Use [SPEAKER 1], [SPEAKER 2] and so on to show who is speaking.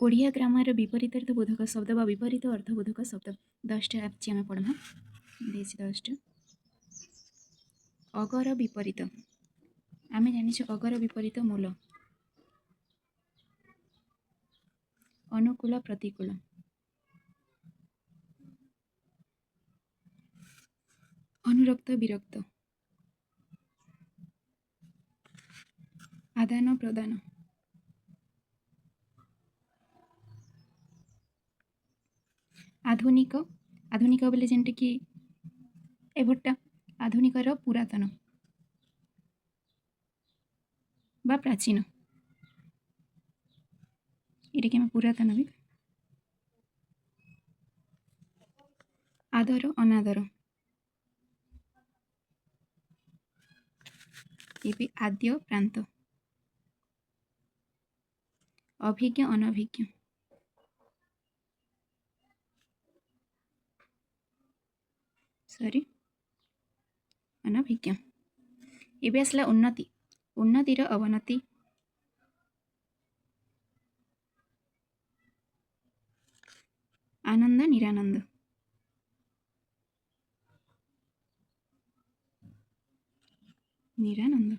[SPEAKER 1] Odia grammar विपरीत अर्थबोधक शब्द बा विपरीत अर्थबोधक शब्द 10टा आछि आमे पढ़मा देछि 10टा। अगर विपरीत आमे जानिछु अगर विपरीत मूल अनुकूल प्रतिकूल अनुरक्त विरक्त आदान प्रदान आधुनिक आधुनिक बोले जेंटे कि एभटा आधुनिकर पुरातन बा प्राचीन एटा कि पुरातन भी आदर अनादर ये भी आद्य प्रांत अभिज्ञ अनभिज्ञ सॉरी अनभिज्ञ ये आसला उन्नति उन्नतिर अवनति आनंद निरानंद निरानंद